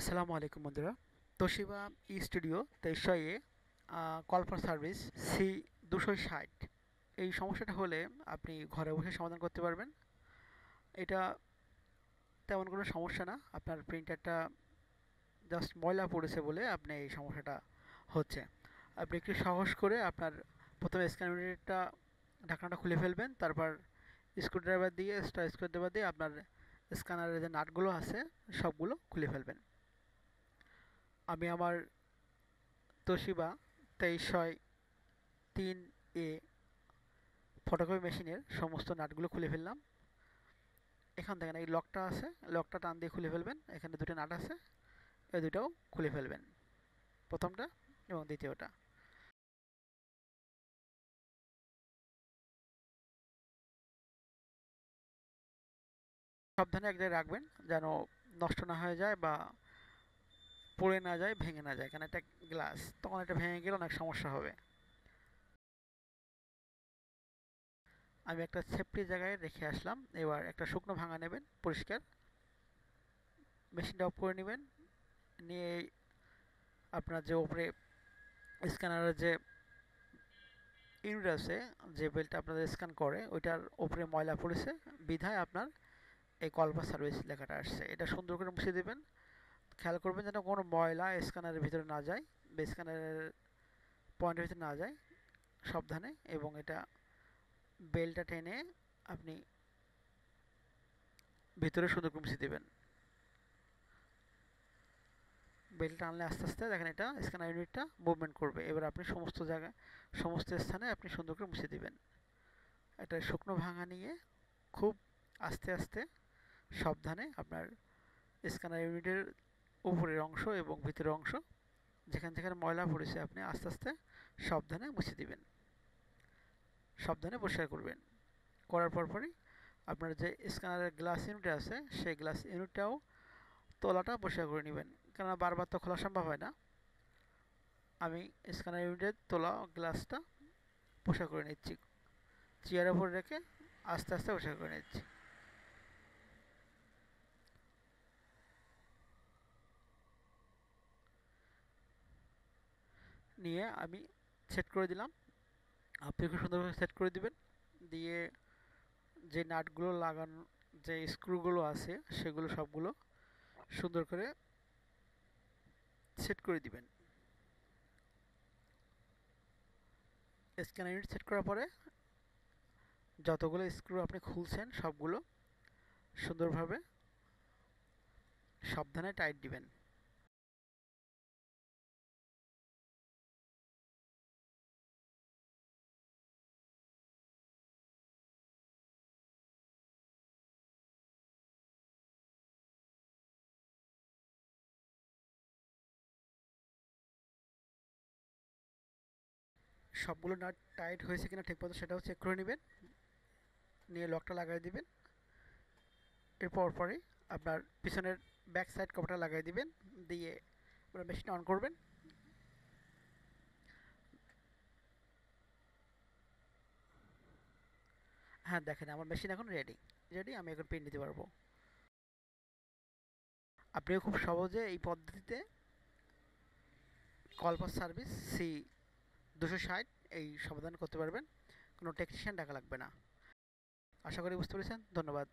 আসসালামু আলাইকুম বন্ধুরা। Toshiba e studio 2300 call for service C 260 এই সমস্যাটা হলে আপনি ঘরে বসে সমাধান করতে পারবেন। এটা তেমন কোনো সমস্যা না, আপনার প্রিন্টারটা জাস্ট ময়লা পড়েছে বলে আপনি এই সমস্যাটা হচ্ছে। আপনি একটু সাহস করে আপনার প্রথমে স্ক্যান ইউনিটটা ঢাকনাটা খুলে ফেলবেন, তারপর স্ক্রুড্রাইভার দিয়ে স্ক্রুড্রাইভার দিয়ে আপনার স্ক্যানারের যে নাটগুলো আছে সবগুলো খুলে ফেলবেন। আমি আমার তোশিবা 2303 ফটোকপি মেশিনের সমস্ত নাটগুলো খুলে ফেললাম। এখান থেকে এই লকটা আছে, লকটা টান দিয়ে খুলে ফেলবেন। এখানে দুটো নাট আছে, এই দুটাও খুলে ফেলবেন, প্রথমটা এবং দ্বিতীয়টা। সাবধানে এক জায়গায় রাখবেন যেন নষ্ট না হয়ে যায় বা পড়ে না যায়, ভেঙে না যায়, কারণ এটা গ্লাস, তখন এটা ভেঙে গেলে অনেক সমস্যা হবে। আমি একটা সেফটি জায়গায় রেখে আসলাম। এবার একটা শুকনো ভাঙা নেবেন পরিষ্কার, মেশিনটা অফ করে নেবেন। নিয়ে আপনার যে উপরে স্ক্যানারের যে ইউনিট আছে, যে বেলটা আপনাদের স্ক্যান করে, ওইটার উপরে ময়লা পড়েছে বিধায় আপনার এই কল ফর সার্ভিস লেখাটা আসছে। এটা সুন্দর করে মুছে দেবেন। খেয়াল করবেন যেন কোনো ময়লা স্ক্যানারের ভিতরে না যায় বা স্ক্যানারের পয়েন্টের ভিতরে না যায়, সাবধানে। এবং এটা বেলটা টেনে আপনি ভিতরে সুন্দর করে মুছে দেবেন। বেলটা টানলে আস্তে আস্তে দেখেন এটা স্ক্যানার ইউনিটটা মুভমেন্ট করবে। এবার আপনি সমস্ত জায়গায়, সমস্ত স্থানে আপনি সুন্দর করে মুছে দেবেন। একটা শুকনো ভাঙা নিয়ে খুব আস্তে আস্তে সাবধানে আপনার স্ক্যানার ইউনিটের উপরের অংশ এবং ভিতরের অংশ যেখানে যেখানে ময়লা পড়েছে আপনি আস্তে আস্তে সাবধানে মুছে দিবেন, সাবধানে পরিষ্কার করবেন। করার পরপরই আপনার যে স্ক্যানারের গ্লাস ইউনিট আছে সেই গ্লাস ইউনিটটাও তলাটা পরিষ্কার করে নেবেন, কেননা বারবার তো খোলা সম্ভব হয় না। আমি স্ক্যানার ইউনিটের তোলা গ্লাসটা পরিষ্কার করে নিচ্ছি, চেয়ারের উপর রেখে আস্তে আস্তে পরিষ্কার করে নিচ্ছি। নিয়ে আমি সেট করে দিলাম, আপনি খুব সুন্দরভাবে সেট করে দিবেন। দিয়ে যে নাটগুলো লাগানো, যে স্ক্রুগুলো আছে সেগুলো সবগুলো সুন্দর করে সেট করে দিবেন। স্ক্যানার ইউনিট সেট করার পরে যতগুলো স্ক্রু আপনি খুলছেন সবগুলো সুন্দরভাবে সাবধানে টাইট দিবেন। সবগুলো নাট টাইট হয়েছে কিনা ঠিকমতো সেটাও চেক করে নেবেন। নিয়ে লকটা লাগাই দিবেন। এর পরপরই আপনার পিছনের ব্যাক সাইড কভারটা লাগাই দিবেন। দিয়ে আপনার মেশিনটা অন করবেন। হ্যাঁ, দেখেন আমার মেশিন এখন রেডি রেডি আমি এখন প্রিন্ট দিতে পারবো। আপনিও খুব সহজে এই পদ্ধতিতে কল ফর সার্ভিস সি 260 এই সমাধান করতে পারবেন, কোনো টেকনিশিয়ান ডাকা লাগবে না। আশা করি বুঝতে পেরেছেন। ধন্যবাদ।